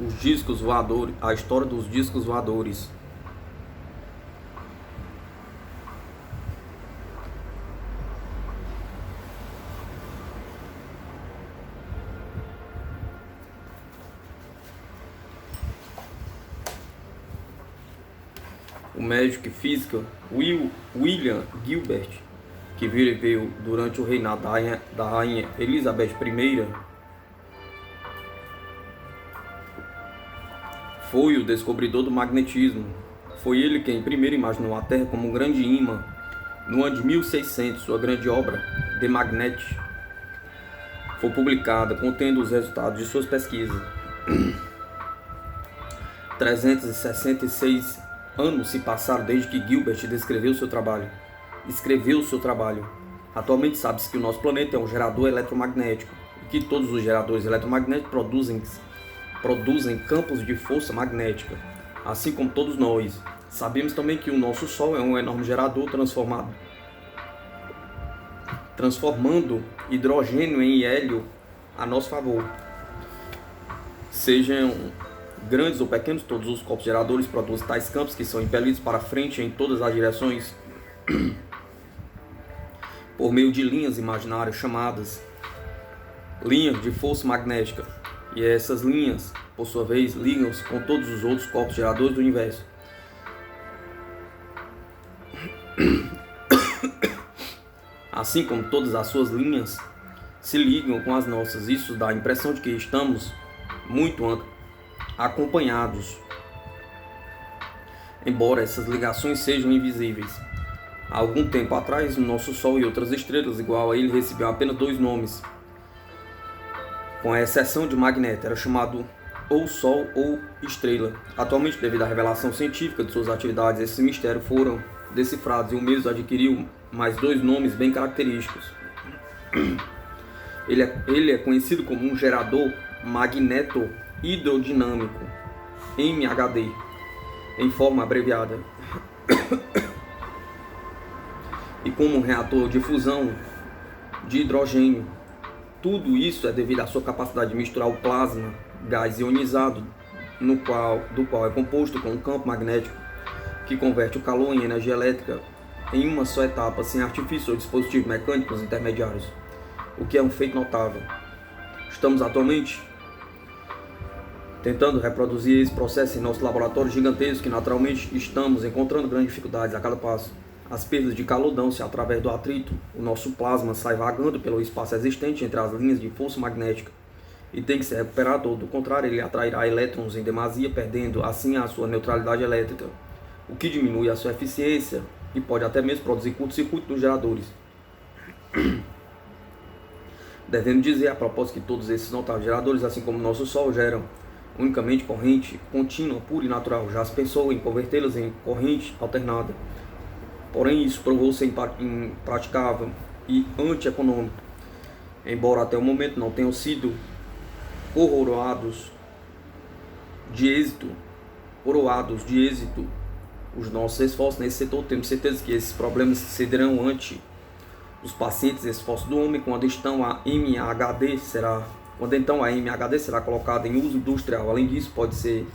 os discos voadores, a história dos discos voadores. O médico e físico William Gilbert, que viveu durante o reinado da rainha Elizabeth I, foi o descobridor do magnetismo. Foi ele quem primeiro imaginou a Terra como um grande ímã. No ano de 1600, sua grande obra, The Magnet, foi publicada, contendo os resultados de suas pesquisas. 366 anos se passaram desde que Gilbert escreveu seu trabalho. Atualmente sabe-se que o nosso planeta é um gerador eletromagnético e que todos os geradores eletromagnéticos produzem campos de força magnética, assim como todos nós. Sabemos também que o nosso Sol é um enorme gerador transformando hidrogênio em hélio a nosso favor. Sejam grandes ou pequenos, todos os corpos geradores produzem tais campos que são impelidos para frente em todas as direções por meio de linhas imaginárias chamadas linhas de força magnética. E essas linhas, por sua vez, ligam-se com todos os outros corpos geradores do universo. Assim como todas as suas linhas se ligam com as nossas. Isso dá a impressão de que estamos muito acompanhados, embora essas ligações sejam invisíveis. Há algum tempo atrás, o nosso Sol e outras estrelas igual a ele recebiam apenas 2 nomes, com a exceção de Magneto, era chamado ou Sol ou Estrela. Atualmente, devido à revelação científica de suas atividades, esses mistérios foram decifrados e o mesmo adquiriu mais 2 nomes bem característicos. Ele é conhecido como um gerador magneto-hidrodinâmico, MHD, em forma abreviada, e como um reator de fusão de hidrogênio. Tudo isso é devido à sua capacidade de misturar o plasma, gás ionizado, do qual é composto com um campo magnético que converte o calor em energia elétrica em uma só etapa, sem artifício ou dispositivos mecânicos intermediários, o que é um feito notável. Estamos atualmente tentando reproduzir esse processo em nosso laboratório gigantesco e naturalmente estamos encontrando grandes dificuldades a cada passo. As perdas de calor dão-se através do atrito. O nosso plasma sai vagando pelo espaço existente entre as linhas de força magnética e tem que ser recuperado, do contrário, ele atrairá elétrons em demasia, perdendo assim a sua neutralidade elétrica, o que diminui a sua eficiência e pode até mesmo produzir curto-circuito nos geradores. Devemos dizer a propósito que todos esses notáveis geradores, assim como o nosso Sol, geram unicamente corrente contínua, pura e natural. Já se pensou em convertê-las em corrente alternada. Porém, isso provou-se impraticável e antieconômico, embora até o momento não tenham sido coroados de êxito os nossos esforços nesse setor. Temos certeza que esses problemas cederão ante os pacientes esforços do homem quando então a MHD será colocada em uso industrial. Além disso, pode ser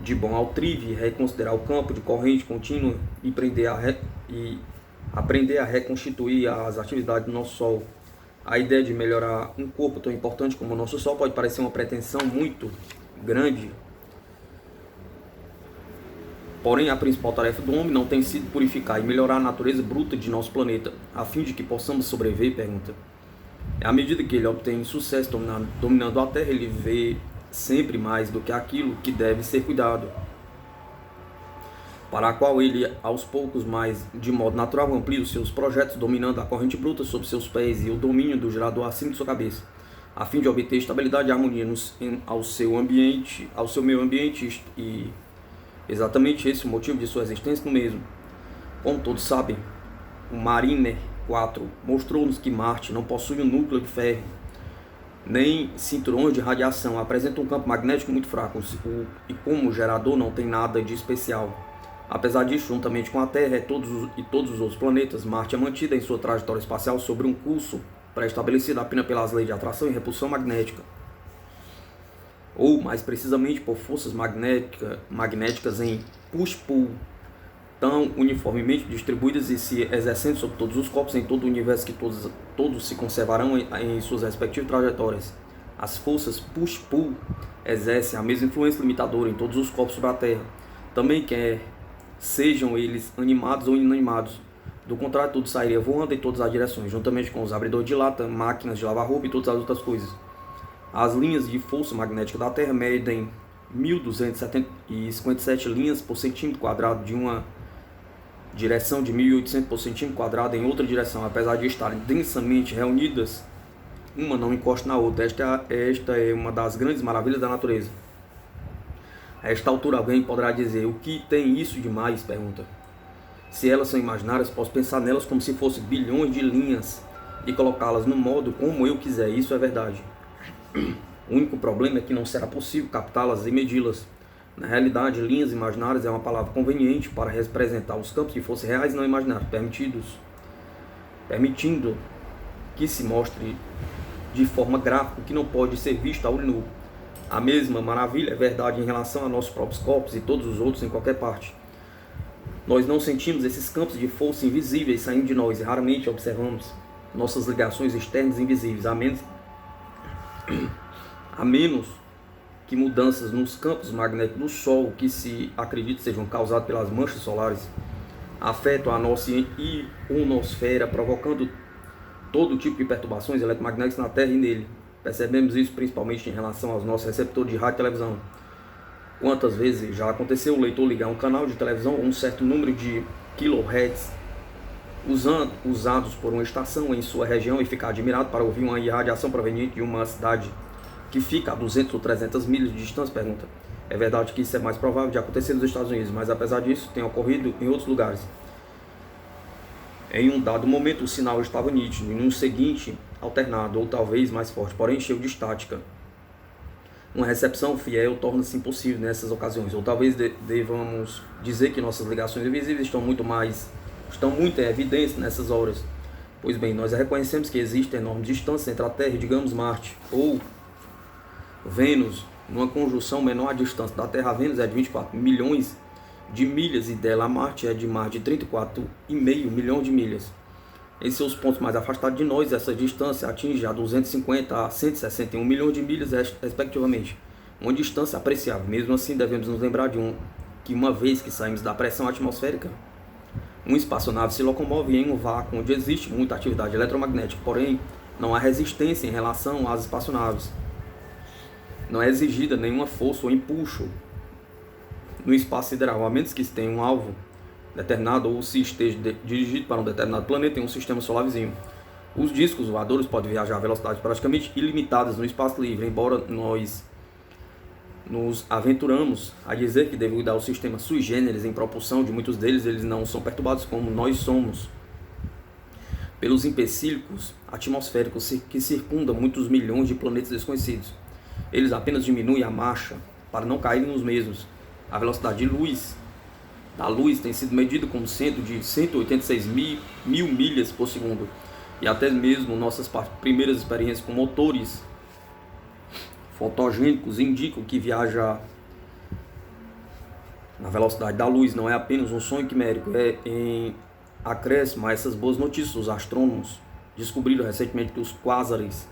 de bom altrive reconsiderar o campo de corrente contínua e aprender a reconstituir as atividades do nosso Sol. A ideia de melhorar um corpo tão importante como o nosso Sol pode parecer uma pretensão muito grande. Porém, a principal tarefa do homem não tem sido purificar e melhorar a natureza bruta de nosso planeta, a fim de que possamos sobreviver, pergunta. À medida que ele obtém sucesso dominando a Terra, ele vê sempre mais do que aquilo que deve ser cuidado, para a qual ele, aos poucos, mais de modo natural, amplia os seus projetos, dominando a corrente bruta sob seus pés e o domínio do gerador acima de sua cabeça, a fim de obter estabilidade e harmonia ao seu meio ambiente, e exatamente esse é o motivo de sua existência no mesmo. Como todos sabem, o Mariner 4 mostrou-nos que Marte não possui um núcleo de ferro, nem cinturões de radiação, apresenta um campo magnético muito fraco, e como gerador não tem nada de especial. Apesar disso, juntamente com a Terra e todos os outros planetas, Marte é mantida em sua trajetória espacial sobre um curso pré-estabelecido apenas pelas leis de atração e repulsão magnética. ou mais precisamente por forças magnéticas em push-pull, tão uniformemente distribuídas e se exercendo sobre todos os corpos em todo o universo que todos se conservarão em suas respectivas trajetórias. As forças push-pull exercem a mesma influência limitadora em todos os corpos sobre a Terra, também quer sejam eles animados ou inanimados. Do contrário, tudo sairia voando em todas as direções, juntamente com os abridores de lata, máquinas de lavar roupa e todas as outras coisas. As linhas de força magnética da Terra medem 1.257 linhas por centímetro quadrado de uma direção, de 1.800 por centímetro quadrado em outra direção, apesar de estarem densamente reunidas, uma não encosta na outra. Esta é uma das grandes maravilhas da natureza. A esta altura alguém poderá dizer: o que tem isso de mais? Pergunta. Se elas são imaginárias, posso pensar nelas como se fossem bilhões de linhas e colocá-las no modo como eu quiser. Isso é verdade. O único problema é que não será possível captá-las e medi-las. Na realidade, linhas imaginárias é uma palavra conveniente para representar os campos de força reais e não imaginários, permitindo que se mostre de forma gráfica o que não pode ser visto a olho nu. A mesma maravilha é verdade em relação a nossos próprios corpos e todos os outros em qualquer parte. Nós não sentimos esses campos de força invisíveis saindo de nós e raramente observamos nossas ligações externas invisíveis, a menos que mudanças nos campos magnéticos do Sol, que se acredita sejam causadas pelas manchas solares, afetam a nossa ionosfera, provocando todo tipo de perturbações eletromagnéticas na Terra e nele. Percebemos isso principalmente em relação aos nossos receptores de rádio e televisão. Quantas vezes já aconteceu o leitor ligar um canal de televisão ou um certo número de kHz usados por uma estação em sua região e ficar admirado para ouvir uma irradiação proveniente de uma cidade que fica a 200 ou 300 milhas de distância? Pergunta. É verdade que isso é mais provável de acontecer nos Estados Unidos, mas apesar disso tem ocorrido em outros lugares. Em um dado momento o sinal estava nítido, e no seguinte alternado ou talvez mais forte, porém cheio de estática. Uma recepção fiel torna-se impossível nessas ocasiões, ou talvez devamos dizer que nossas ligações invisíveis estão muito em evidência nessas horas. Pois bem, nós reconhecemos que existe enorme distância entre a Terra e, digamos, Marte, ou Vênus. Numa conjunção menor, a distância da Terra a Vênus é de 24 milhões de milhas e dela a Marte é de mais de 34,5 milhões de milhas. Em seus pontos mais afastados de nós, essa distância atinge a 250 a 161 milhões de milhas, respectivamente. Uma distância apreciável. Mesmo assim, devemos nos lembrar que uma vez que saímos da pressão atmosférica, uma espaçonave se locomove em um vácuo onde existe muita atividade eletromagnética, porém não há resistência em relação às espaçonaves. Não é exigida nenhuma força ou empuxo no espaço sideral, a menos que se tenha um alvo determinado ou se esteja dirigido para um determinado planeta em um sistema solar vizinho. Os discos voadores podem viajar a velocidades praticamente ilimitadas no espaço livre, embora nós nos aventuramos a dizer que, devido ao sistema sui generis em propulsão de muitos deles, eles não são perturbados como nós somos pelos empecilhos atmosféricos que circundam muitos milhões de planetas desconhecidos. Eles apenas diminuem a marcha para não caírem nos mesmos. A velocidade da luz tem sido medida como sendo de 186 mil milhas por segundo, e até mesmo nossas primeiras experiências com motores fotogênicos indicam que viajar na velocidade da luz não é apenas um sonho quimérico, é em acréscimo a essas boas notícias. Os astrônomos descobriram recentemente que os quásares,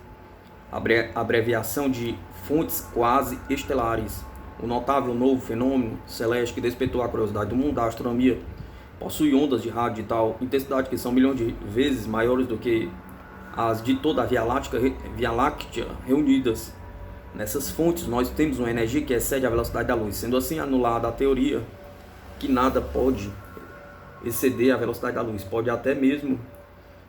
abreviação de fontes quasi-estelares, o notável novo fenômeno celeste que despertou a curiosidade do mundo da astronomia, possui ondas de rádio de tal intensidade que são milhões de vezes maiores do que as de toda a Via Láctea reunidas. Nessas fontes nós temos uma energia que excede a velocidade da luz, sendo assim anulada a teoria que nada pode exceder a velocidade da luz. Pode até mesmo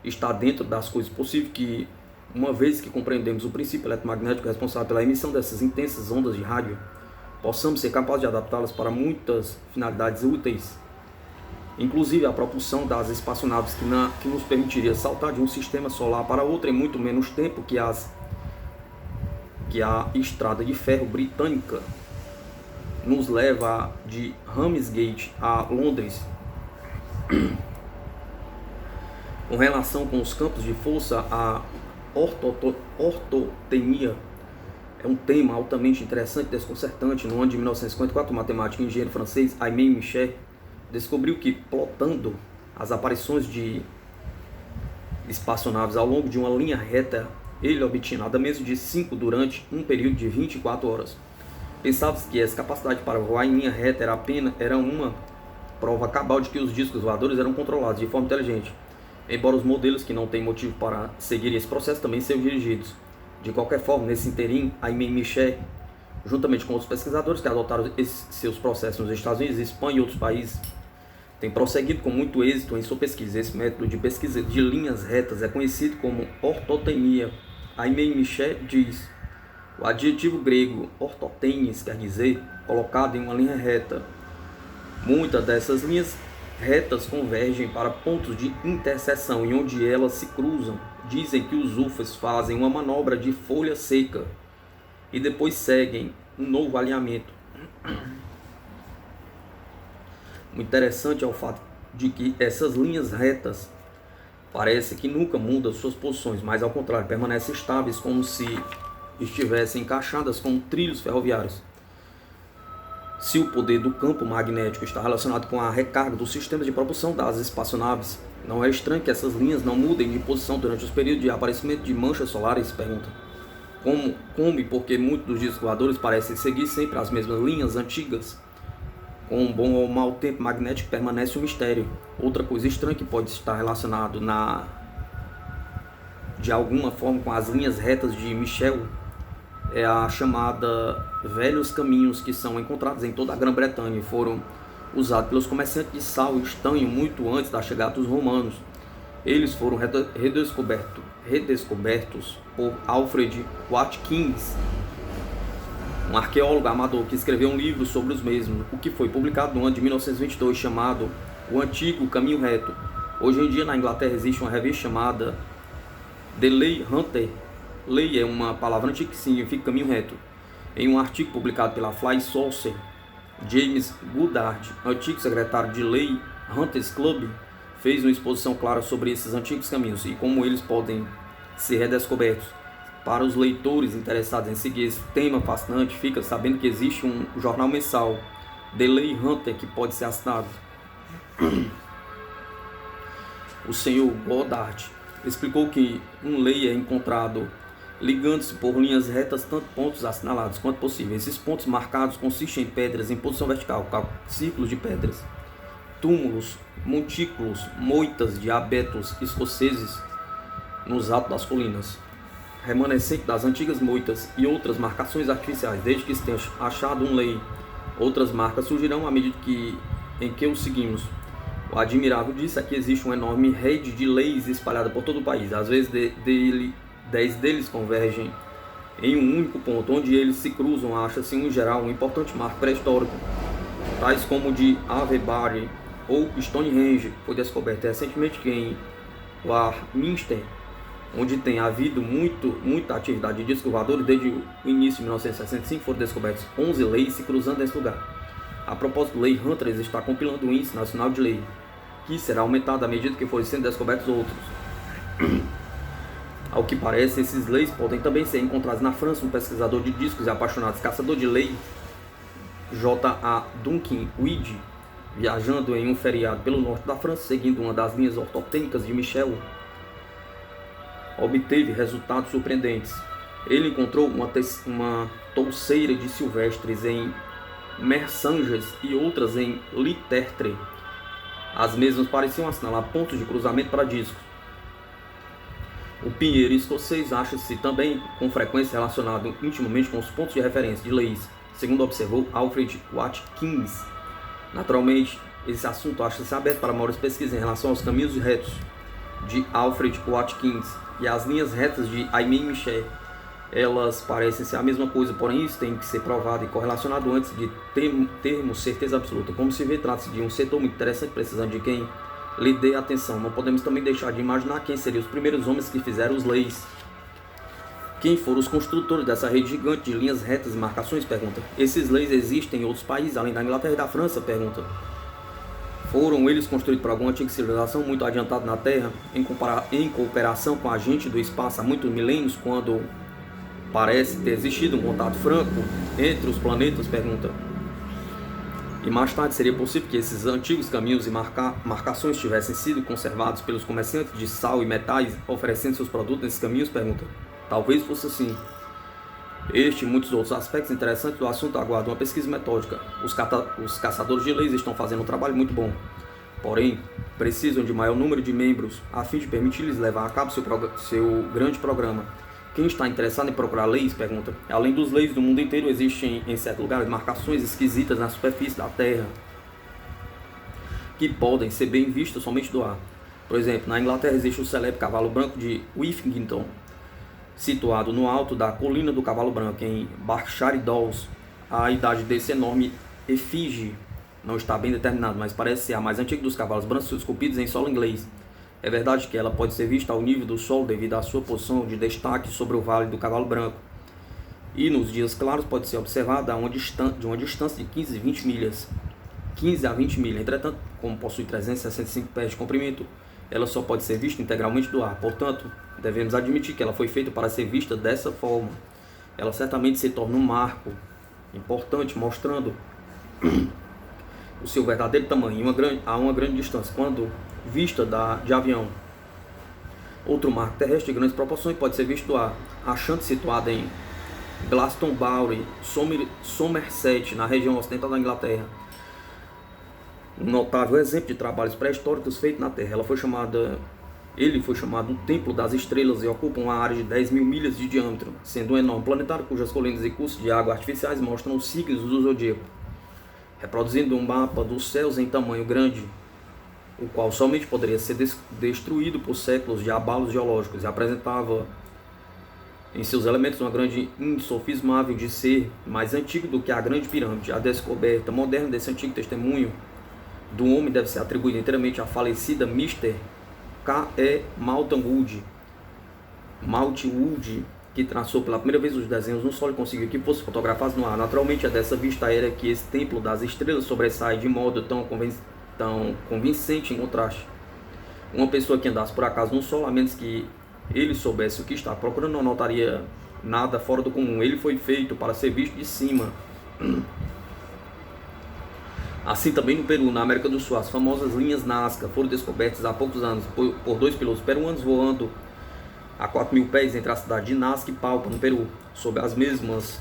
estar dentro das coisas possíveis que, uma vez que compreendemos o princípio eletromagnético responsável pela emissão dessas intensas ondas de rádio, possamos ser capazes de adaptá-las para muitas finalidades úteis, inclusive a propulsão das espaçonaves que nos permitiria saltar de um sistema solar para outro em muito menos tempo que a estrada de ferro britânica nos leva de Ramsgate a Londres. Com relação com os campos de força, a ortotenia É um tema altamente interessante e desconcertante. No ano de 1954, o matemático e engenheiro francês Aimé Michel descobriu que, plotando as aparições de espaçonaves ao longo de uma linha reta, ele obtinha nada menos de 5 durante um período de 24 horas. Pensava-se que essa capacidade para voar em linha reta era uma prova cabal de que os discos voadores eram controlados de forma inteligente, embora os modelos que não têm motivo para seguir esse processo também sejam dirigidos. De qualquer forma, nesse interim, Aimé Michel, juntamente com outros pesquisadores que adotaram seus processos nos Estados Unidos, Espanha e outros países, tem prosseguido com muito êxito em sua pesquisa. Esse método de pesquisa de linhas retas é conhecido como ortotemia. Aimé Michel diz: o adjetivo grego ortotenes quer dizer colocado em uma linha reta. Muitas dessas linhas retas convergem para pontos de interseção e onde elas se cruzam. Dizem que os UFOs fazem uma manobra de folha seca e depois seguem um novo alinhamento. O interessante é o fato de que essas linhas retas parece que nunca mudam suas posições, mas ao contrário, permanecem estáveis como se estivessem encaixadas como trilhos ferroviários. Se o poder do campo magnético está relacionado com a recarga dos sistemas de propulsão das espaçonaves, não é estranho que essas linhas não mudem de posição durante os períodos de aparecimento de manchas solares? Pergunta. Como e por que muitos dos discos voadores parecem seguir sempre as mesmas linhas antigas? Com um bom ou mau tempo magnético permanece um mistério. Outra coisa estranha que pode estar relacionado de alguma forma com as linhas retas de Michel é a chamada velhos caminhos que são encontrados em toda a Grã-Bretanha e foram usados pelos comerciantes de sal e estanho muito antes da chegada dos romanos. Eles foram redescobertos por Alfred Watkins, um arqueólogo amador que escreveu um livro sobre os mesmos, o que foi publicado no ano de 1922, chamado O Antigo Caminho Reto. Hoje em dia, na Inglaterra, existe uma revista chamada The Ley Hunter. Lei é uma palavra antiga que significa caminho reto. Em um artigo publicado pela Fly Saucer, James Goddard, antigo secretário de Ley Hunters Club, fez uma exposição clara sobre esses antigos caminhos e como eles podem ser redescobertos. Para os leitores interessados em seguir esse tema fascinante, fica sabendo que existe um jornal mensal, The Ley Hunter, que pode ser assinado. O senhor Goddard explicou que um lei é encontrado ligando-se por linhas retas tanto pontos assinalados quanto possível. Esses pontos marcados consistem em pedras em posição vertical, círculos de pedras, túmulos, montículos, moitas de abetos escoceses nos altos das colinas, remanescente das antigas moitas e outras marcações artificiais. Desde que se tenha achado um lei, outras marcas surgirão à medida em que o seguimos. O admirável disso é que existe uma enorme rede de leis espalhada por todo o país. Às vezes 10 deles convergem em um único ponto, onde eles se cruzam. Acha-se em geral um importante marco pré-histórico, tais como o de Avebury ou Stonehenge, foi descoberto recentemente em Warminster, onde tem havido muita atividade de discos voadores. Desde o início de 1965 foram descobertos 11 leis se cruzando nesse lugar. A propósito, o Ley Hunters está compilando o Índice Nacional de Lei, que será aumentado à medida que forem sendo descobertos outros. Ao que parece, esses leis podem também ser encontrados na França. Um pesquisador de discos e apaixonado caçador de lei, J.A. Duncan Weed, viajando em um feriado pelo norte da França, seguindo uma das linhas ortotênicas de Michel, obteve resultados surpreendentes. Ele encontrou uma touceira de silvestres em Mersanges e outras em Litertre. As mesmas pareciam assinalar pontos de cruzamento para discos. O pinheiro escocês acha-se também com frequência relacionado intimamente com os pontos de referência de leis, segundo observou Alfred Watkins. Naturalmente, esse assunto acha-se aberto para maiores pesquisas em relação aos caminhos retos de Alfred Watkins e as linhas retas de Aimé Michel. Elas parecem ser a mesma coisa, porém isso tem que ser provado e correlacionado antes de termos certeza absoluta. Como se vê, trata-se de um setor muito interessante, precisando de quem lhe dê atenção. Não podemos também deixar de imaginar quem seriam os primeiros homens que fizeram os leis. Quem foram os construtores dessa rede gigante de linhas retas e marcações? Pergunta. Esses leis existem em outros países, além da Inglaterra e da França? Pergunta. Foram eles construídos por alguma antiga civilização muito adiantada na Terra, em cooperação com a gente do espaço há muitos milênios, quando Parece ter existido um contato franco entre os planetas? Pergunta. E mais tarde seria possível que esses antigos caminhos e marcações tivessem sido conservados pelos comerciantes de sal e metais, oferecendo seus produtos nesses caminhos? Pergunta. Talvez fosse assim. Este e muitos outros aspectos interessantes do assunto aguardam uma pesquisa metódica. Os caçadores de leis estão fazendo um trabalho muito bom. Porém, precisam de maior número de membros a fim de permitir-lhes levar a cabo seu grande programa. Quem está interessado em procurar leis? Pergunta. Além dos leis do mundo inteiro, existem em certos lugares marcações esquisitas na superfície da Terra que podem ser bem vistas somente do ar. Por exemplo, na Inglaterra existe o célebre cavalo branco de Whiffington, situado no alto da colina do Cavalo Branco, em Berkshire Downs. A idade desse enorme efígie não está bem determinada, mas parece ser a mais antiga dos cavalos brancos esculpidos em solo inglês. É verdade que ela pode ser vista ao nível do sol devido à sua posição de destaque sobre o Vale do Cavalo Branco. E nos dias claros pode ser observada de uma distância de 15 a 20 milhas. 15 a 20 milhas. Entretanto, como possui 365 pés de comprimento, ela só pode ser vista integralmente do ar. Portanto, devemos admitir que ela foi feita para ser vista dessa forma. Ela certamente se torna um marco importante, mostrando o seu verdadeiro tamanho a uma grande distância, quando vista de avião. Outro marco terrestre de grandes proporções pode ser visto do ar. A Ashanti, situada em Glastonbury, Somerset, na região ocidental da Inglaterra. Um notável exemplo de trabalhos pré-históricos feitos na Terra. Ele foi chamado o Templo das Estrelas e ocupa uma área de 10 mil milhas de diâmetro, sendo um enorme planetário cujas colinas e cursos de água artificiais mostram os signos do zodíaco, reproduzindo um mapa dos céus em tamanho grande, o qual somente poderia ser destruído por séculos de abalos geológicos, e apresentava em seus elementos uma grande insofismável de ser mais antigo do que a Grande Pirâmide. A descoberta moderna desse antigo testemunho do homem deve ser atribuída inteiramente à falecida Mr. K.E. Maltwood, que traçou pela primeira vez os desenhos no solo e conseguiu que fossem fotografados no ar. Naturalmente, é dessa vista aérea que esse templo das estrelas sobressai de modo tão convincente em contraste. Uma pessoa que andasse por acaso no solo, a menos que ele soubesse o que está procurando, não notaria nada fora do comum. Ele foi feito para ser visto de cima. Assim também no Peru, na América do Sul, as famosas linhas Nazca foram descobertas há poucos anos por dois pilotos peruanos voando a 4.000 pés entre a cidade de Nazca e Palpa, no Peru. Sob as mesmas,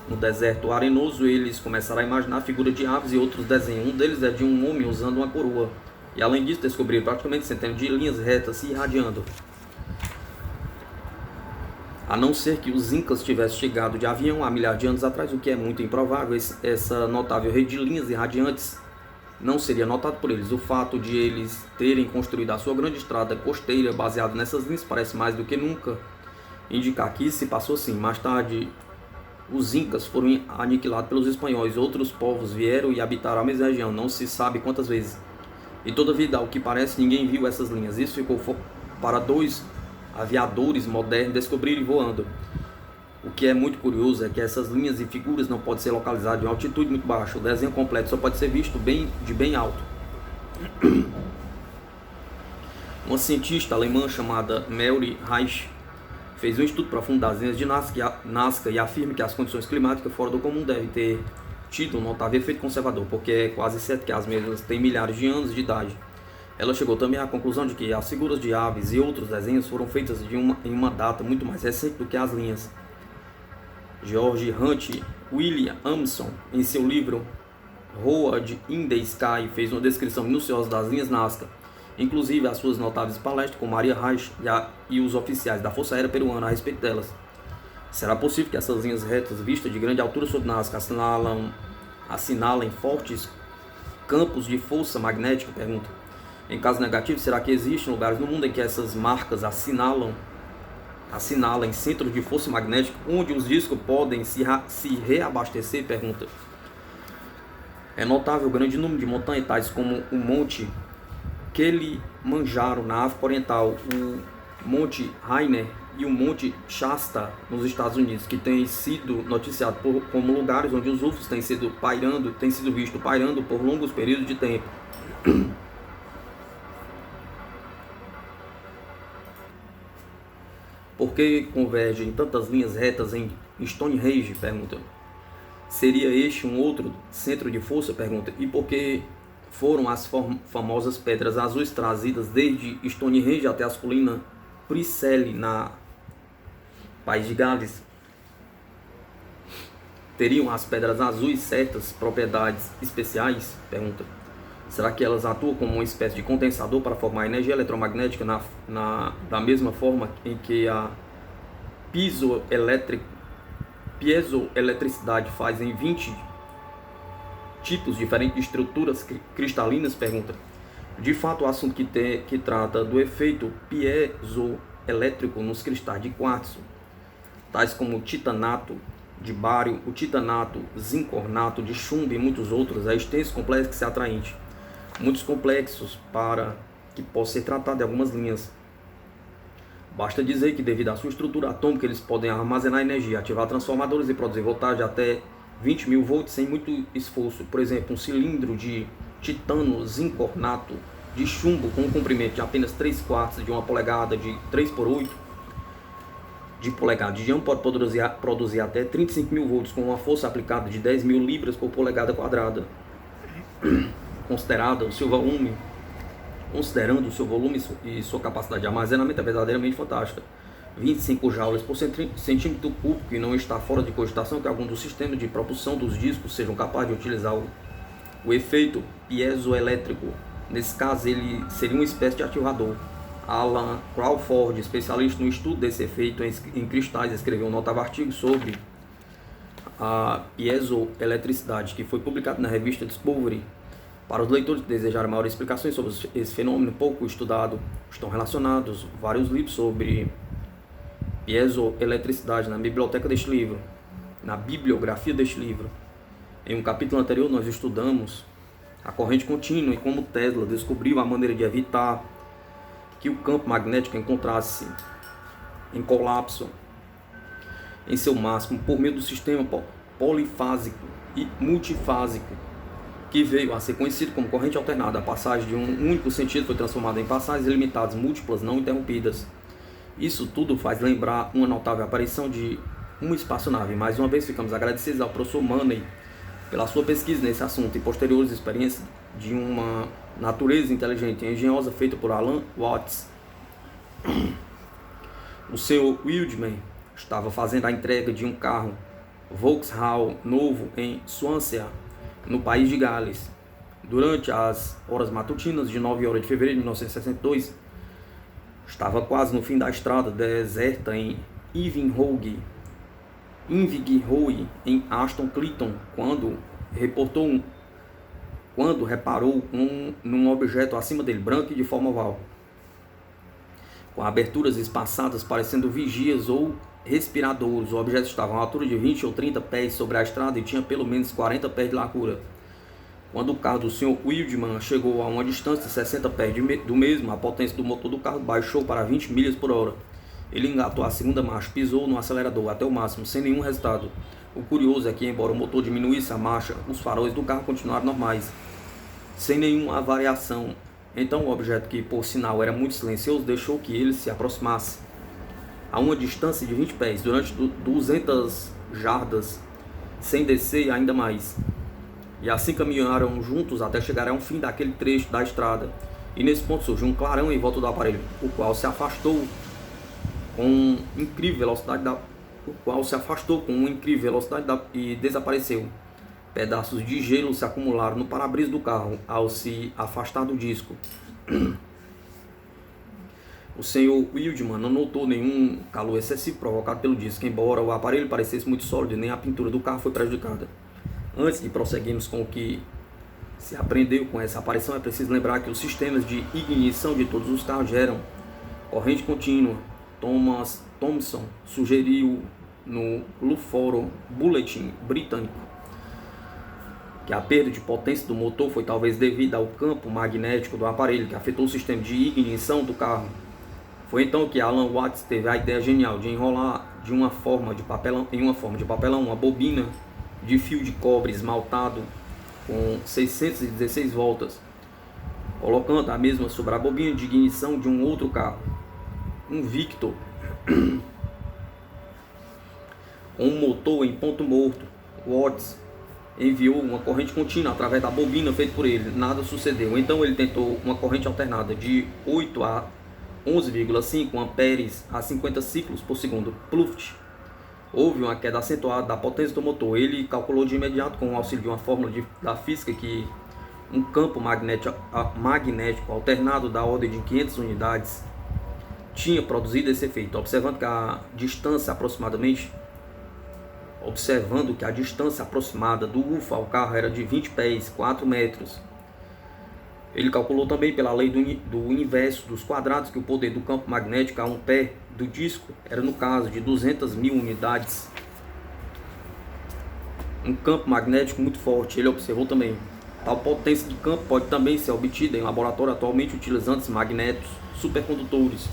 no deserto arenoso, eles começaram a imaginar a figura de aves e outros desenhos. Um deles é de um homem usando uma coroa. E além disso, descobriram praticamente centenas de linhas retas se irradiando. A não ser que os incas tivessem chegado de avião há milhares de anos atrás, o que é muito improvável, essa notável rede de linhas irradiantes não seria notado por eles. O fato de eles terem construído a sua grande estrada costeira baseada nessas linhas parece mais do que nunca indicar que isso se passou assim. Mais tarde, os incas foram aniquilados pelos espanhóis. Outros povos vieram e habitaram a mesma região, não se sabe quantas vezes. E todavia, ao que parece, ninguém viu essas linhas. Isso ficou para dois aviadores modernos descobrirem voando. O que é muito curioso é que essas linhas e figuras não podem ser localizadas em uma altitude muito baixa. O desenho completo só pode ser visto de bem alto. Uma cientista alemã chamada Mary Reich fez um estudo profundo das linhas de Nazca e afirma que as condições climáticas fora do comum devem ter tido um notável efeito conservador, porque é quase certo que as mesmas têm milhares de anos de idade. Ela chegou também à conclusão de que as figuras de aves e outros desenhos foram feitas em uma data muito mais recente do que as linhas. George Hunt Williamson, em seu livro Road in the Sky, fez uma descrição minuciosa das linhas Nazca, inclusive as suas notáveis palestras com Maria Reich e os oficiais da Força Aérea Peruana a respeito delas. Será possível que essas linhas retas vistas de grande altura sobre Nazca assinalem fortes campos de força magnética? Pergunta. Em caso negativo, será que existem lugares no mundo em que essas marcas assinalem centros de força magnética onde os discos podem se reabastecer? Pergunta. É notável o grande número de montanhas tais como o Monte Kilimanjaro na África Oriental, o Monte Rainier e o Monte Shasta nos Estados Unidos, que têm sido noticiados como lugares onde os UFOs têm sido vistos pairando por longos períodos de tempo. Por que convergem tantas linhas retas em Stonehenge? Pergunta. Seria este um outro centro de força? Pergunta. E por que foram as famosas pedras azuis trazidas desde Stonehenge até as colinas Preseli, na País de Gales? Teriam as pedras azuis certas propriedades especiais? Pergunta. Será que elas atuam como uma espécie de condensador para formar energia eletromagnética da mesma forma em que a piezoeletricidade faz em 20 tipos diferentes de estruturas cristalinas? Pergunta. De fato, o assunto que trata do efeito piezoelétrico nos cristais de quartzo, tais como o titanato de bário, o titanato zincornato de chumbo e muitos outros, é extenso, complexo e atraente. Muitos complexos para que possa ser tratado de algumas linhas. Basta dizer que, devido à sua estrutura atômica, eles podem armazenar energia, ativar transformadores e produzir voltagem até 20 mil volts sem muito esforço. Por exemplo, um cilindro de titano zincornato de chumbo com um comprimento de apenas 3/4 de uma polegada de 3/8 de polegada de diâmetro pode produzir até 35 mil volts com uma força aplicada de 10 mil libras por polegada quadrada. Considerando o seu volume e sua capacidade de armazenamento, é verdadeiramente fantástica. 25 joules por centímetro cúbico, e não está fora de cogitação que algum dos sistemas de propulsão dos discos sejam capazes de utilizar o efeito piezoelétrico. Nesse caso, ele seria uma espécie de ativador. Alan Crawford, especialista no estudo desse efeito em cristais, escreveu um notável artigo sobre a piezoeletricidade, que foi publicado na revista Discovery. Para os leitores que desejarem maiores explicações sobre esse fenômeno pouco estudado, estão relacionados vários livros sobre piezoeletricidade na bibliografia deste livro. Em um capítulo anterior, nós estudamos a corrente contínua e como Tesla descobriu a maneira de evitar que o campo magnético encontrasse em colapso em seu máximo por meio do sistema polifásico e multifásico, que veio a ser conhecido como corrente alternada. A passagem de um único sentido foi transformada em passagens ilimitadas, múltiplas, não interrompidas. Isso tudo faz lembrar uma notável aparição de uma espaçonave. Mais uma vez, ficamos agradecidos ao professor Money pela sua pesquisa nesse assunto e posteriores experiências de uma natureza inteligente e engenhosa feita por Alan Watts. O Sr. Wildman estava fazendo a entrega de um carro Vauxhall novo em Swansea, no País de Gales. Durante as horas matutinas de 9 horas de fevereiro de 1962, estava quase no fim da estrada deserta em Ivinghoe, em Aston Clinton, quando reparou num objeto acima dele, branco e de forma oval, com aberturas espaçadas parecendo vigias ou respiradores. O objeto estava a uma altura de 20 ou 30 pés sobre a estrada e tinha pelo menos 40 pés de largura. Quando o carro do Sr. Wildman chegou a uma distância de 60 pés do mesmo, a potência do motor do carro baixou para 20 milhas por hora. Ele engatou a segunda marcha, pisou no acelerador até o máximo, sem nenhum resultado. O curioso é que, embora o motor diminuísse a marcha, os faróis do carro continuaram normais, sem nenhuma variação. Então o objeto, que por sinal era muito silencioso, deixou que ele se aproximasse a uma distância de 20 pés, durante 200 jardas, sem descer ainda mais. E assim caminharam juntos até chegar ao fim daquele trecho da estrada. E nesse ponto surgiu um clarão em volta do aparelho, o qual se afastou com uma incrível velocidade e desapareceu. Pedaços de gelo se acumularam no para-brisa do carro ao se afastar do disco. O Sr. Wildman não notou nenhum calor excessivo provocado pelo disco, embora o aparelho parecesse muito sólido, nem a pintura do carro foi prejudicada. Antes de prosseguirmos com o que se aprendeu com essa aparição, é preciso lembrar que os sistemas de ignição de todos os carros geram corrente contínua. Thomson sugeriu no Loughborough Bulletin britânico que a perda de potência do motor foi talvez devida ao campo magnético do aparelho, que afetou o sistema de ignição do carro. Foi então que Alan Watts teve a ideia genial de enrolar em uma forma de papelão uma bobina de fio de cobre esmaltado com 616 voltas, colocando a mesma sobre a bobina de ignição de um outro carro, um Victor Com um motor em ponto morto, Watts enviou uma corrente contínua através da bobina feita por ele. Nada sucedeu. Então ele tentou uma corrente alternada de 8 a 11,5 amperes a 50 ciclos por segundo. Pluft. Houve uma queda acentuada da potência do motor. Ele calculou de imediato, com o auxílio de uma fórmula da física, que um campo magnético alternado da ordem de 500 unidades tinha produzido esse efeito. Observando que a distância aproximada do UFO ao carro era de 20 pés, 4 metros. Ele calculou também pela lei do inverso dos quadrados que o poder do campo magnético a um pé do disco era, no caso, de 200.000 unidades. Um campo magnético muito forte. Ele observou também: tal potência de campo pode também ser obtida em laboratório atualmente utilizando magnetos supercondutores.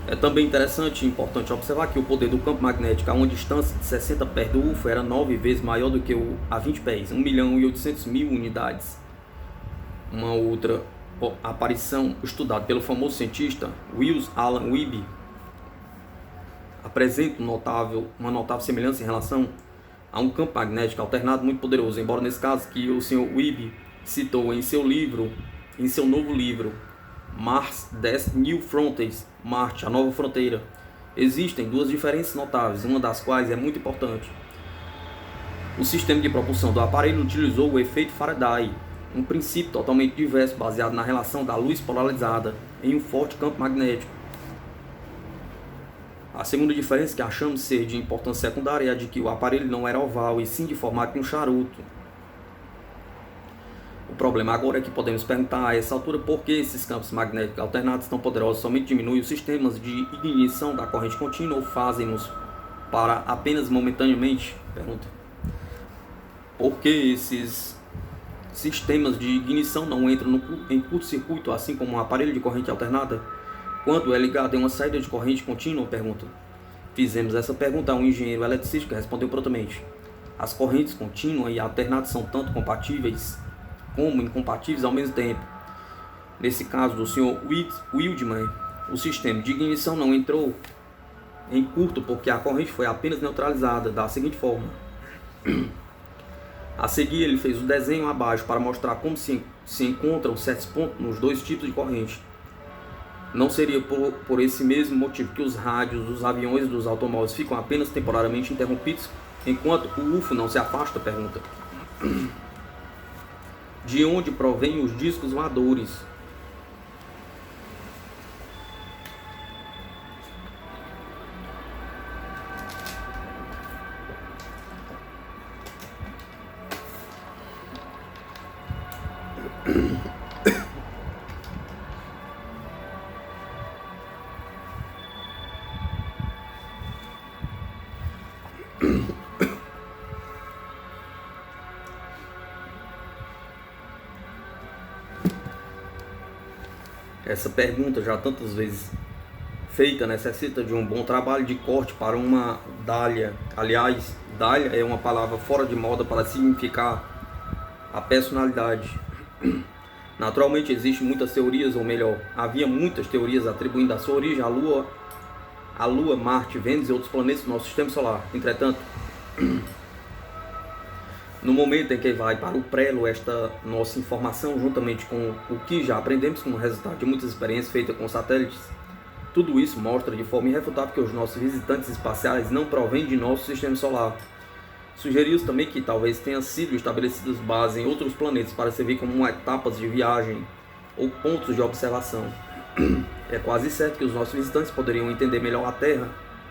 É também interessante e importante observar que o poder do campo magnético a uma distância de 60 pés do UFO era 9 vezes maior do que o a 20 pés, 1.800.000 unidades. Uma outra aparição estudada pelo famoso cientista Willis Alan Webb apresenta uma notável semelhança em relação a um campo magnético alternado muito poderoso, embora nesse caso que o Sr. Webb citou em seu novo livro Mars Des New Frontiers, Marte, a nova fronteira. Existem duas diferenças notáveis, uma das quais é muito importante. O sistema de propulsão do aparelho utilizou o efeito Faraday, um princípio totalmente diverso baseado na relação da luz polarizada em um forte campo magnético. A segunda diferença, que achamos ser de importância secundária, é a de que o aparelho não era oval e sim de formato de um charuto. O problema agora é que podemos perguntar a essa altura por que esses campos magnéticos alternados tão poderosos somente diminuem os sistemas de ignição da corrente contínua ou fazem-nos para apenas momentaneamente? Pergunta. Por que esses sistemas de ignição não entram em curto-circuito, assim como um aparelho de corrente alternada, quando é ligado em uma saída de corrente contínua? Pergunta. Fizemos essa pergunta a um engenheiro eletricista que respondeu prontamente: as correntes contínuas e alternadas são tanto compatíveis como incompatíveis ao mesmo tempo. Nesse caso do Sr. Wildman, o sistema de ignição não entrou em curto porque a corrente foi apenas neutralizada da seguinte forma. A seguir, ele fez o desenho abaixo para mostrar como se encontram certos pontos nos dois tipos de corrente. Não seria por esse mesmo motivo que os rádios dos aviões e dos automóveis ficam apenas temporariamente interrompidos enquanto o UFO não se afasta? Pergunta. De onde provêm os discos voadores? Essa pergunta, já tantas vezes feita, necessita de um bom trabalho de corte para uma dália. Aliás, dália é uma palavra fora de moda para significar a personalidade. Naturalmente, existem muitas teorias, ou melhor, havia muitas teorias atribuindo a sua origem à Lua, Marte, Vênus e outros planetas do nosso sistema solar. Entretanto, no momento em que vai para o prelo esta nossa informação, juntamente com o que já aprendemos como resultado de muitas experiências feitas com satélites, tudo isso mostra de forma irrefutável que os nossos visitantes espaciais não provêm de nosso sistema solar. Sugeriu-se também que talvez tenham sido estabelecidas bases em outros planetas para servir como etapas de viagem ou pontos de observação. É quase certo que os nossos visitantes poderiam entender melhor a Terra,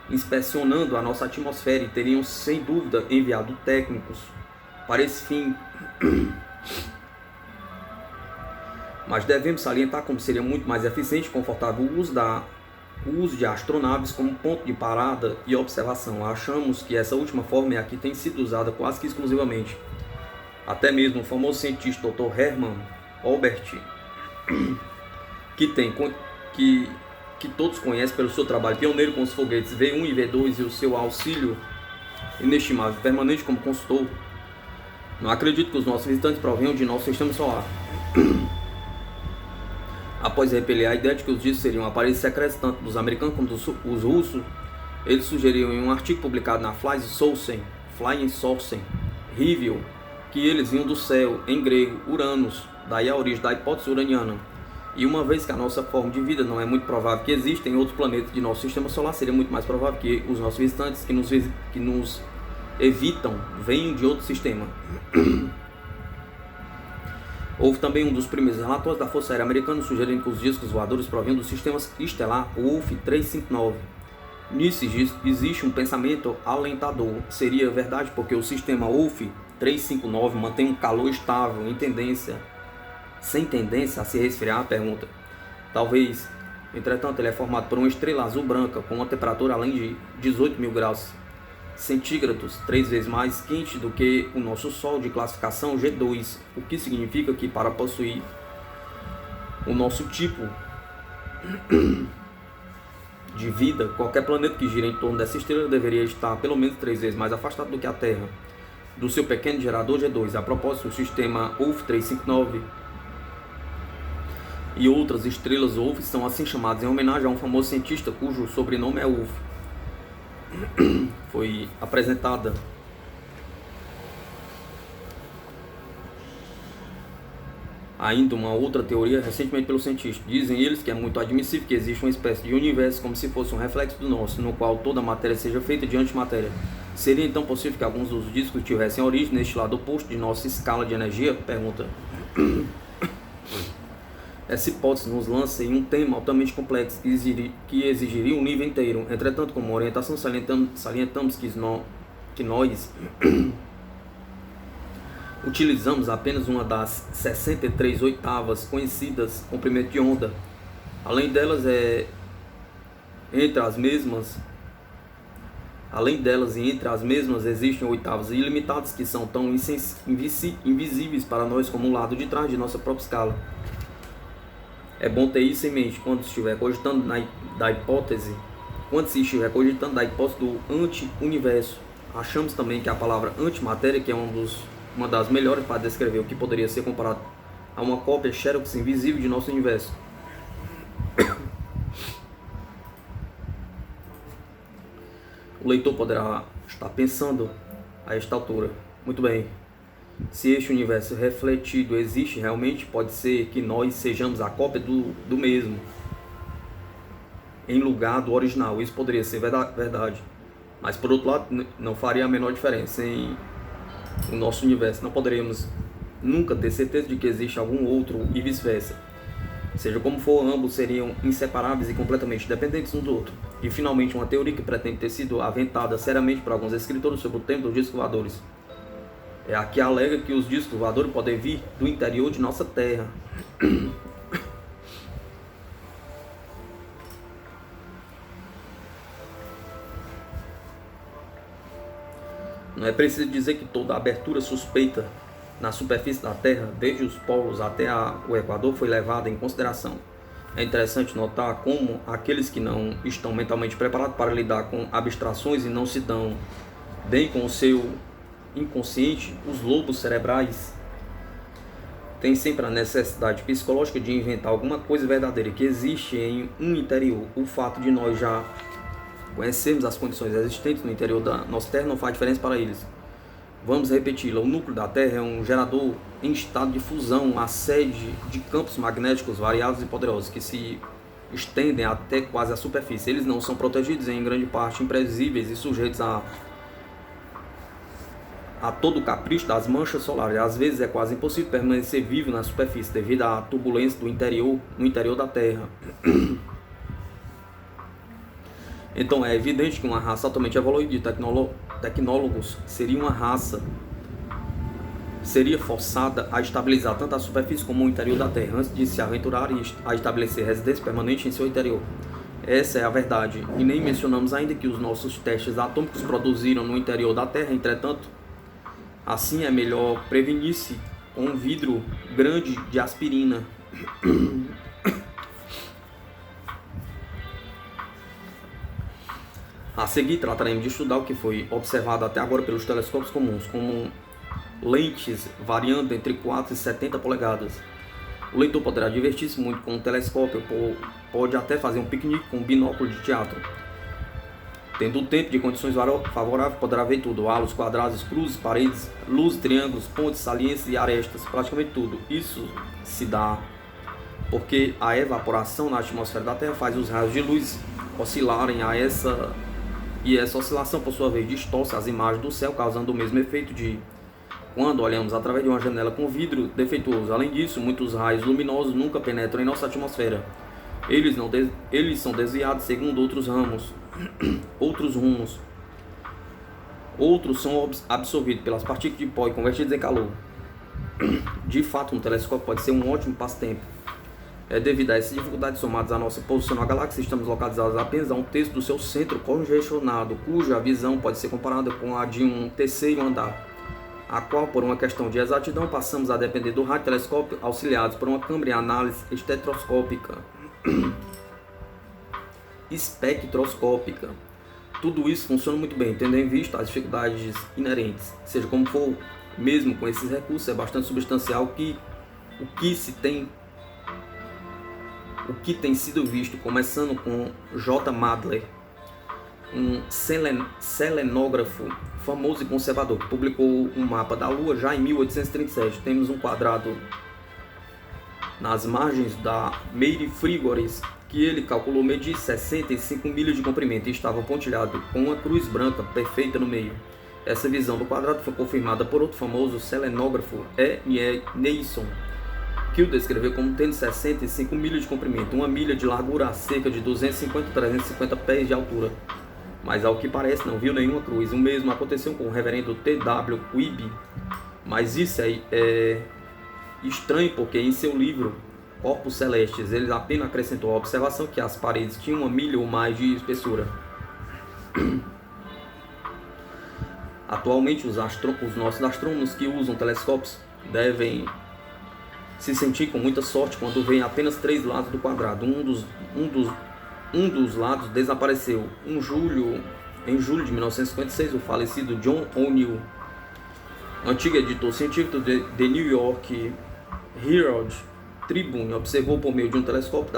inspecionando a nossa atmosfera, e teriam sem dúvida enviado técnicos para esse fim. Mas devemos salientar como seria muito mais eficiente e confortável o uso de astronaves como ponto de parada e observação. Achamos que essa última forma é a que tem sido usada quase que exclusivamente. Até mesmo o famoso cientista Dr. Hermann Oberth, que todos conhecem pelo seu trabalho pioneiro com os foguetes V1 e V2 e o seu auxílio inestimável permanente como consultor, não acredito que os nossos visitantes provenham de nosso sistema solar. Após repelir a ideia de que os discos seriam aparelhos secretos tanto dos americanos como dos russos, eles sugeriram em um artigo publicado na Flying Saucer Review que eles vinham do céu, em grego, Uranus, daí a origem da hipótese uraniana. E uma vez que a nossa forma de vida não é muito provável que existem outros planetas de nosso sistema solar, seria muito mais provável que os nossos visitantes que nos evitam venham de outro sistema. Houve também um dos primeiros relatórios da Força Aérea Americana sugerindo que os discos voadores provinham do sistema estelar Wolf 359. Nisso existe um pensamento alentador. Seria verdade porque o sistema Wolf 359 mantém um calor estável sem tendência a se resfriar? Pergunta. Talvez. Entretanto, ele é formado por uma estrela azul branca com uma temperatura além de 18 mil graus centígrados, 3 vezes mais quente do que o nosso Sol de classificação G2, o que significa que para possuir o nosso tipo de vida, qualquer planeta que gira em torno dessa estrela deveria estar pelo menos 3 vezes mais afastado do que a Terra do seu pequeno gerador G2. A propósito, o sistema Wolf 359 e outras estrelas Wolf são assim chamadas em homenagem a um famoso cientista cujo sobrenome é Wolf. Foi apresentada ainda uma outra teoria recentemente pelos cientistas. Dizem eles que é muito admissível que exista uma espécie de universo como se fosse um reflexo do nosso, no qual toda a matéria seja feita de antimatéria. Seria então possível que alguns dos discos tivessem origem neste lado oposto de nossa escala de energia? Pergunta. Essa hipótese nos lança em um tema altamente complexo que exigiria um nível inteiro. Entretanto, como orientação, salientamos que nós utilizamos apenas uma das 63 oitavas conhecidas comprimento de onda. Além delas e entre as mesmas existem oitavas ilimitadas que são tão invisíveis para nós como o lado de trás de nossa própria escala. É bom ter isso em mente quando se estiver cogitando da hipótese do anti-universo. Achamos também que a palavra antimatéria, que é uma das melhores para descrever o que poderia ser comparado a uma cópia xerox invisível de nosso universo. O leitor poderá estar pensando a esta altura: muito bem, se este universo refletido existe realmente, pode ser que nós sejamos a cópia do mesmo, em lugar do original. Isso poderia ser verdade, mas por outro lado não faria a menor diferença em o nosso universo. Não poderíamos nunca ter certeza de que existe algum outro e vice-versa. Seja como for, ambos seriam inseparáveis e completamente dependentes um do outro. E finalmente, uma teoria que pretende ter sido aventada seriamente por alguns escritores sobre o tema dos discos voadores é a que alega que os discos voadores podem vir do interior de nossa Terra. Não é preciso dizer que toda a abertura suspeita na superfície da Terra, desde os polos até o Equador, foi levada em consideração. É interessante notar como aqueles que não estão mentalmente preparados para lidar com abstrações e não se dão bem com o seu inconsciente, os lobos cerebrais, têm sempre a necessidade psicológica de inventar alguma coisa verdadeira que existe em um interior. O fato de nós já conhecermos as condições existentes no interior da nossa Terra não faz diferença para eles. Vamos repeti-la: o núcleo da Terra é um gerador em estado de fusão, a sede de campos magnéticos variados e poderosos que se estendem até quase a superfície. Eles não são protegidos, em grande parte imprevisíveis e sujeitos a todo o capricho das manchas solares. Às vezes é quase impossível permanecer vivo na superfície devido à turbulência no interior da Terra. Então é evidente que uma raça altamente evoluída de tecnólogos seria forçada a estabilizar tanto a superfície como o interior da Terra antes de se aventurarem a estabelecer residência permanente em seu interior. Essa é a verdade, e nem mencionamos ainda que os nossos testes atômicos produziram no interior da Terra. Entretanto, assim é melhor prevenir-se com um vidro grande de aspirina. A seguir, trataremos de estudar o que foi observado até agora pelos telescópios comuns, como lentes variando entre 4 e 70 polegadas. O leitor poderá divertir-se muito com um telescópio, pode até fazer um piquenique com um binóculo de teatro. Tendo o tempo de condições favoráveis, poderá ver tudo: halos, quadrados, cruzes, paredes, luzes, triângulos, pontes, saliências e arestas, praticamente tudo. Isso se dá porque a evaporação na atmosfera da Terra faz os raios de luz oscilarem e essa oscilação, por sua vez, distorce as imagens do céu, causando o mesmo efeito de quando olhamos através de uma janela com vidro defeituoso. Além disso, muitos raios luminosos nunca penetram em nossa atmosfera. Eles são desviados segundo outros rumos. Outros são absorvidos pelas partículas de pó e convertidos em calor. De fato, um telescópio pode ser um ótimo passatempo. Devido a essas dificuldades somadas à nossa posição na galáxia, estamos localizados apenas a um terço do seu centro congestionado, cuja visão pode ser comparada com a de um terceiro andar, a qual, por uma questão de exatidão, passamos a depender do radiotelescópio, auxiliados por uma câmera de análise espectroscópica. Tudo isso funciona muito bem, tendo em vista as dificuldades inerentes. Seja como for, mesmo com esses recursos, é bastante substancial o que tem sido visto, começando com J. Madler, um selenógrafo famoso e conservador, que publicou um mapa da Lua já em 1837. Temos um quadrado nas margens da Mare Frigoris, que ele calculou medir 65 milhas de comprimento e estava pontilhado com uma cruz branca perfeita no meio. Essa visão do quadrado foi confirmada por outro famoso selenógrafo, E. Neilson, que o descreveu como tendo 65 milhas de comprimento, uma milha de largura a cerca de 250 a 350 pés de altura. Mas ao que parece não viu nenhuma cruz. O mesmo aconteceu com o reverendo T.W. Quibb. Mas isso é estranho, porque em seu livro Corpos Celestes ele apenas acrescentou a observação que as paredes tinham uma milha ou mais de espessura. Atualmente os nossos astrônomos que usam telescópios devem se sentir com muita sorte quando veem apenas 3 lados do quadrado. Um dos lados desapareceu. Em julho de 1956, o falecido John O'Neill, antigo editor científico de The New York Herald Tribune, observou por meio de um telescópio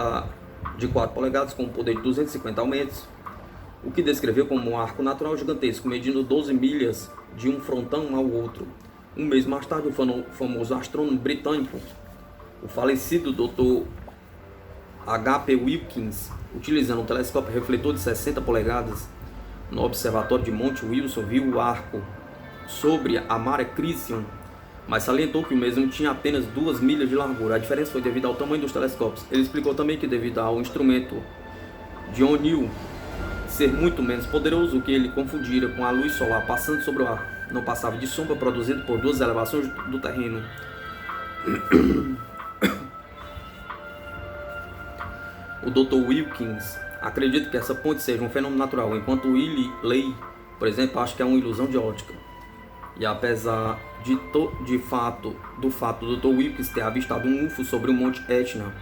de 4 polegadas com um poder de 250 aumentos, o que descreveu como um arco natural gigantesco, medindo 12 milhas de um frontão ao outro. Um mês mais tarde, o famoso astrônomo britânico, o falecido Dr. H.P. Wilkins, utilizando um telescópio refletor de 60 polegadas no observatório de Monte Wilson, viu o arco sobre a Mare Crisium, mas salientou que o mesmo tinha apenas 2 milhas de largura. A diferença foi devido ao tamanho dos telescópios. Ele explicou também que devido ao instrumento de O'Neill ser muito menos poderoso, que ele confundira com a luz solar passando sobre o ar, não passava de sombra produzida por 2 elevações do terreno. O Dr. Wilkins acredita que essa ponte seja um fenômeno natural, enquanto Willy Ley, por exemplo, acha que é uma ilusão de ótica. E apesar do fato do Dr. Wilkins ter avistado um UFO sobre o Monte Etna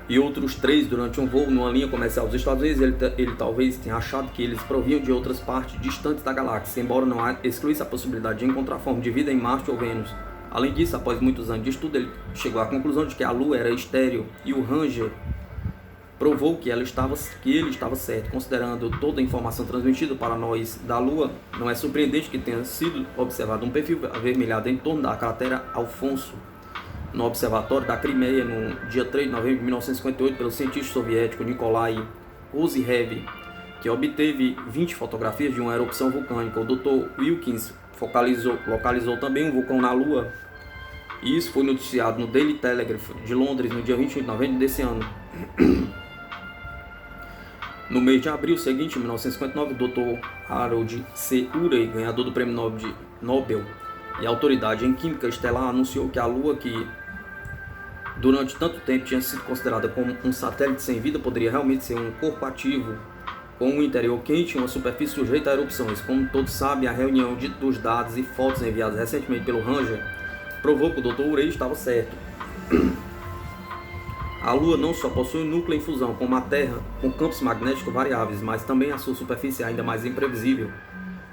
e outros 3 durante um voo numa linha comercial dos Estados Unidos, ele talvez tenha achado que eles provinham de outras partes distantes da galáxia, embora não excluísse a possibilidade de encontrar forma de vida em Marte ou Vênus. Além disso, após muitos anos de estudo, ele chegou à conclusão de que a Lua era estéril e o Ranger provou que ele estava certo. Considerando toda a informação transmitida para nós da Lua, não é surpreendente que tenha sido observado um perfil avermelhado em torno da cratera Alfonso, no observatório da Crimeia, no dia 3 de novembro de 1958, pelo cientista soviético Nikolai Rozirev, que obteve 20 fotografias de uma erupção vulcânica. O Dr. Wilkins localizou também um vulcão na Lua, e isso foi noticiado no Daily Telegraph de Londres no dia 20 de novembro desse ano. No mês de abril seguinte, em 1959, o Dr. Harold C. Urey, ganhador do Prêmio Nobel e autoridade em Química Estelar, anunciou que a Lua, que durante tanto tempo tinha sido considerada como um satélite sem vida, poderia realmente ser um corpo ativo, com um interior quente e uma superfície sujeita a erupções. Como todos sabem, a reunião dos dados e fotos enviadas recentemente pelo Ranger provou que o Dr. Urey estava certo. A Lua não só possui um núcleo em fusão com a Terra, com campos magnéticos variáveis, mas também a sua superfície é ainda mais imprevisível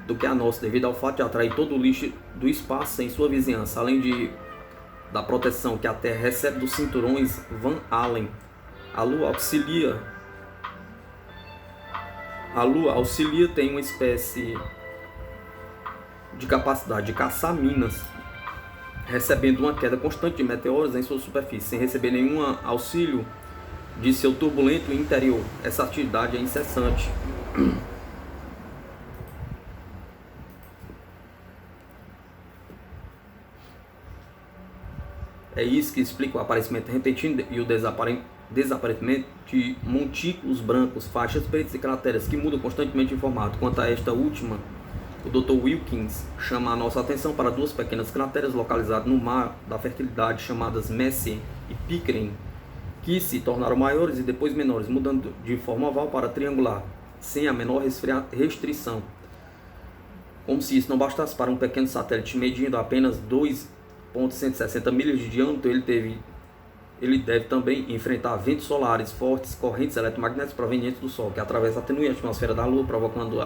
do que a nossa, devido ao fato de atrair todo o lixo do espaço em sua vizinhança, além de da proteção que a Terra recebe dos cinturões Van Allen. A Lua auxilia tem uma espécie de capacidade de caçar minas, recebendo uma queda constante de meteoros em sua superfície, sem receber nenhum auxílio de seu turbulento interior. Essa atividade é incessante. É isso que explica o aparecimento repentino e o desaparecimento de montículos brancos, faixas pretas e crateras que mudam constantemente de formato. Quanto a esta última, o Dr. Wilkins chama a nossa atenção para duas pequenas crateras localizadas no Mar da Fertilidade, chamadas Messier e Pickering, que se tornaram maiores e depois menores, mudando de forma oval para triangular, sem a menor restrição. Como se isso não bastasse para um pequeno satélite medindo apenas 2,160 milhas de diâmetro, ele deve também enfrentar ventos solares fortes, correntes eletromagnéticas provenientes do Sol, que atravessam a tenue atmosfera da Lua, provocando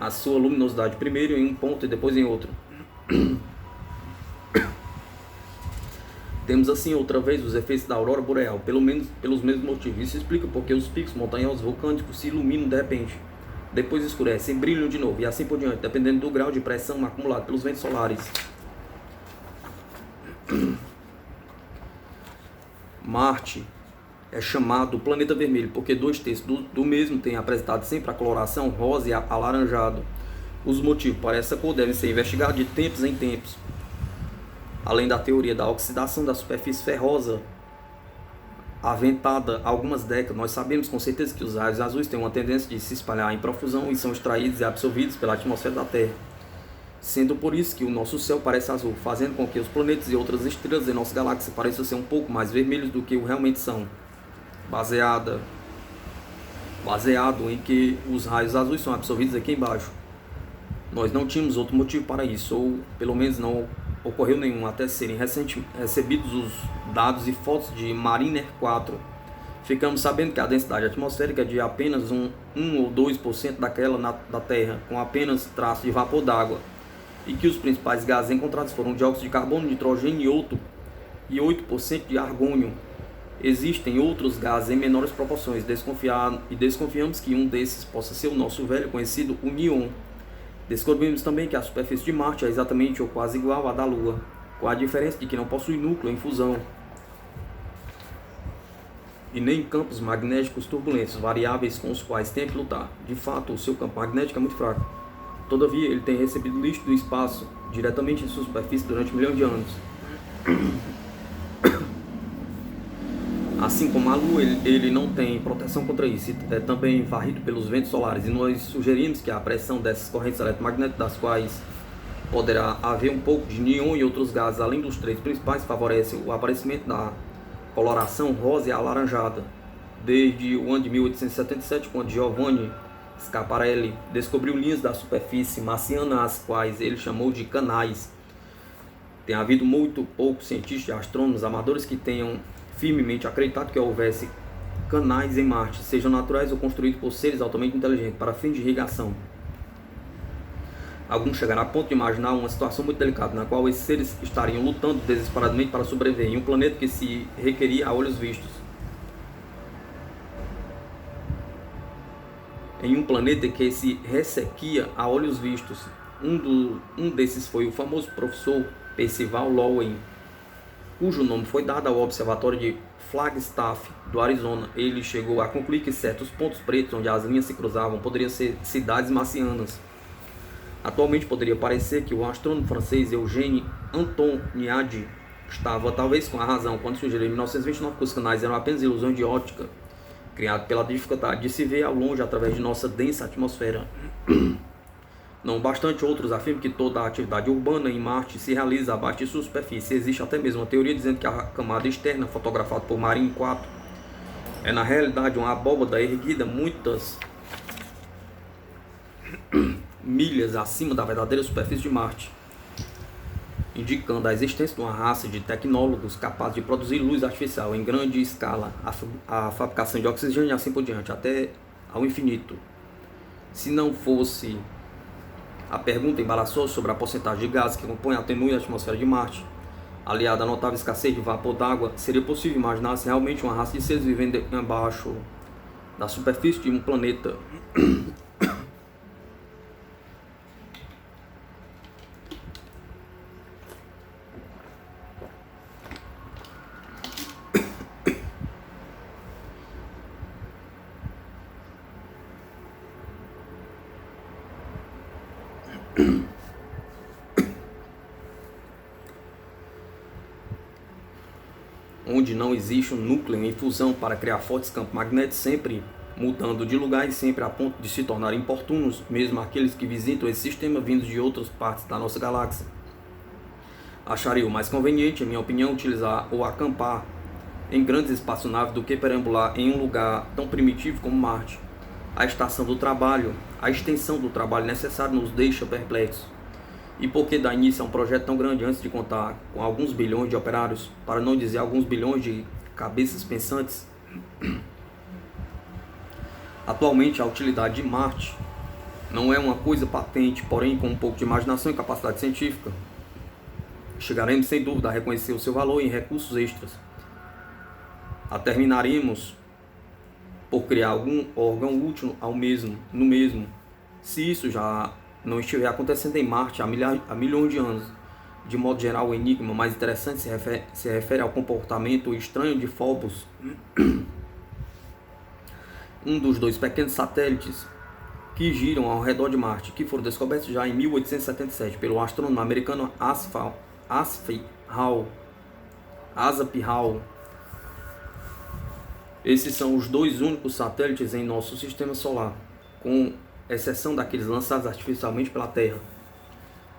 a sua luminosidade primeiro em um ponto e depois em outro. Temos assim outra vez os efeitos da aurora boreal, pelo menos pelos mesmos motivos. Isso explica porque os picos montanhosos vulcânicos se iluminam de repente, depois escurecem, brilham de novo e assim por diante, dependendo do grau de pressão acumulado pelos ventos solares. Marte é chamado planeta vermelho porque 2/3 do mesmo tem apresentado sempre a coloração rosa e alaranjado. Os motivos para essa cor devem ser investigados de tempos em tempos. Além da teoria da oxidação da superfície ferrosa, aventada há algumas décadas, nós sabemos com certeza que os raios azuis têm uma tendência de se espalhar em profusão e são extraídos e absorvidos pela atmosfera da Terra, sendo por isso que o nosso céu parece azul, fazendo com que os planetas e outras estrelas em nossa galáxia pareçam ser um pouco mais vermelhos do que realmente são, baseado em que os raios azuis são absorvidos aqui embaixo. Nós não tínhamos outro motivo para isso, ou pelo menos não ocorreu nenhum, até serem recebidos os dados e fotos de Mariner 4. Ficamos sabendo que a densidade atmosférica é de apenas 1 ou 2% daquela da Terra, com apenas traços de vapor d'água, e que os principais gases encontrados foram dióxido de carbono, nitrogênio e 8% de argônio. Existem outros gases em menores proporções, e desconfiamos que um desses possa ser o nosso velho conhecido, o Neon. Descobrimos também que a superfície de Marte é exatamente ou quase igual à da Lua, com a diferença de que não possui núcleo em fusão e nem campos magnéticos turbulentos, variáveis com os quais tem que lutar. De fato, o seu campo magnético é muito fraco. Todavia, ele tem recebido lixo do espaço diretamente em sua superfície durante milhões de anos. Assim como a Lua, ele não tem proteção contra isso, é também varrido pelos ventos solares, e nós sugerimos que a pressão dessas correntes eletromagnéticas, das quais poderá haver um pouco de neon e outros gases, além dos três principais, favorece o aparecimento da coloração rosa e alaranjada. Desde o ano de 1877, quando Giovanni Schiaparelli descobriu linhas da superfície marciana, as quais ele chamou de canais. Tem havido muito poucos cientistas e astrônomos amadores que tenham firmemente acreditado que houvesse canais em Marte, sejam naturais ou construídos por seres altamente inteligentes, para fins de irrigação. Alguns chegaram a ponto de imaginar uma situação muito delicada, na qual esses seres estariam lutando desesperadamente para sobreviver em um planeta que se requeria a olhos vistos. Em um planeta que se ressequia a olhos vistos. Um desses foi o famoso professor Percival Lowell, cujo nome foi dado ao observatório de Flagstaff, do Arizona. Ele chegou a concluir que certos pontos pretos onde as linhas se cruzavam poderiam ser cidades marcianas. Atualmente poderia parecer que o astrônomo francês Eugène Antoniadi estava talvez com a razão quando sugeriu em 1929 que os canais eram apenas ilusões de óptica, criadas pela dificuldade de se ver ao longe através de nossa densa atmosfera. Não bastante, outros afirmam que toda a atividade urbana em Marte se realiza abaixo de sua superfície. Existe até mesmo uma teoria dizendo que a camada externa, fotografada por Marine 4, é na realidade uma abóbada erguida muitas milhas acima da verdadeira superfície de Marte, indicando a existência de uma raça de tecnólogos capazes de produzir luz artificial em grande escala, a fabricação de oxigênio e assim por diante, até ao infinito. Se não fosse a pergunta embaraçosa sobre a porcentagem de gases que compõem a tenue atmosfera de Marte, aliada à notável escassez de vapor d'água, seria possível imaginar-se realmente uma raça de seres vivendo embaixo da superfície de um planeta. Onde não existe um núcleo em fusão para criar fortes campos magnéticos, sempre mudando de lugar e sempre a ponto de se tornar importunos, mesmo aqueles que visitam esse sistema vindos de outras partes da nossa galáxia. Acharia o mais conveniente, em minha opinião, utilizar ou acampar em grandes espaçonaves do que perambular em um lugar tão primitivo como Marte. A estação do trabalho, a extensão do trabalho necessário nos deixa perplexos. E por que dar início a um projeto tão grande antes de contar com alguns bilhões de operários, para não dizer alguns bilhões de cabeças pensantes? Atualmente, a utilidade de Marte não é uma coisa patente, porém, com um pouco de imaginação e capacidade científica, chegaremos sem dúvida a reconhecer o seu valor em recursos extras. Terminaremos por criar algum órgão útil no mesmo, se isso já não estiver acontecendo em Marte há milhões de anos. De modo geral, o enigma mais interessante se refere ao comportamento estranho de Phobos, um dos 2 pequenos satélites que giram ao redor de Marte, que foram descobertos já em 1877 pelo astrônomo americano Asaph Hall. Esses são os 2 únicos satélites em nosso sistema solar, com exceção daqueles lançados artificialmente pela Terra,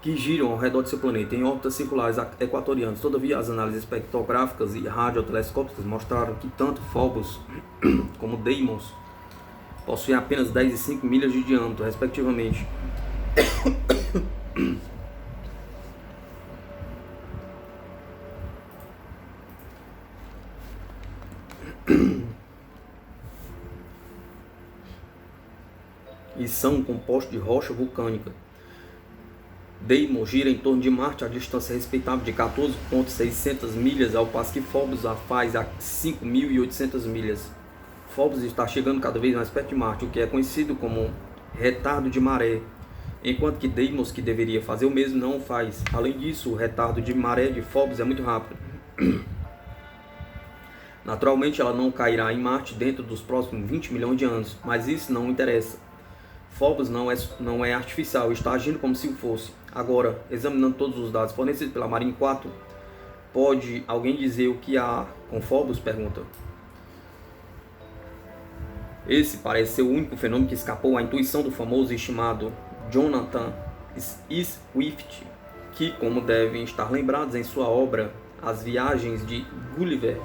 que giram ao redor de seu planeta em órbitas circulares equatorianas. Todavia, as análises espectrográficas e radiotelescópicas mostraram que tanto Phobos como Deimos possuem apenas 10 e 5 milhas de diâmetro, respectivamente. E são compostos de rocha vulcânica. Deimos gira em torno de Marte a distância respeitável de 14.600 milhas, ao passo que Phobos a faz a 5.800 milhas. Phobos está chegando cada vez mais perto de Marte, o que é conhecido como retardo de maré, enquanto que Deimos, que deveria fazer o mesmo, não o faz. Além disso, o retardo de maré de Phobos é muito rápido. Naturalmente, ela não cairá em Marte dentro dos próximos 20 milhões de anos, mas isso não interessa. Phobos não é artificial, está agindo como se o fosse. Agora, examinando todos os dados fornecidos pela Marine 4, pode alguém dizer o que há com Phobos? Pergunta. Esse parece ser o único fenômeno que escapou à intuição do famoso e estimado Jonathan Swift, que, como devem estar lembrados em sua obra As Viagens de Gulliver,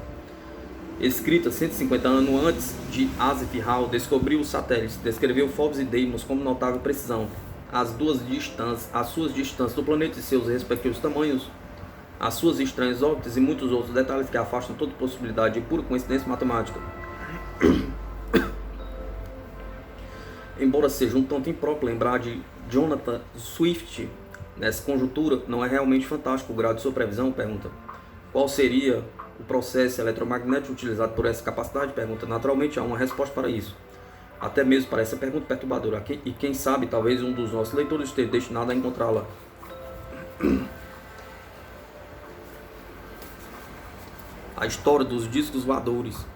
escrita 150 anos antes de Asaph Hall, descobriu os satélites, descreveu Phobos e Deimos com notável precisão. As suas distâncias do planeta e seus respectivos tamanhos, as suas estranhas órbitas e muitos outros detalhes que afastam toda possibilidade de pura coincidência matemática. Embora seja um tanto impróprio lembrar de Jonathan Swift nessa conjuntura, não é realmente fantástico o grau de sua previsão? Pergunta. Qual seria o processo eletromagnético utilizado por essa capacidade? Pergunta. Naturalmente, há uma resposta para isso. Até mesmo para essa pergunta perturbadora. E quem sabe, talvez um dos nossos leitores esteja destinado a encontrá-la. A história dos discos voadores.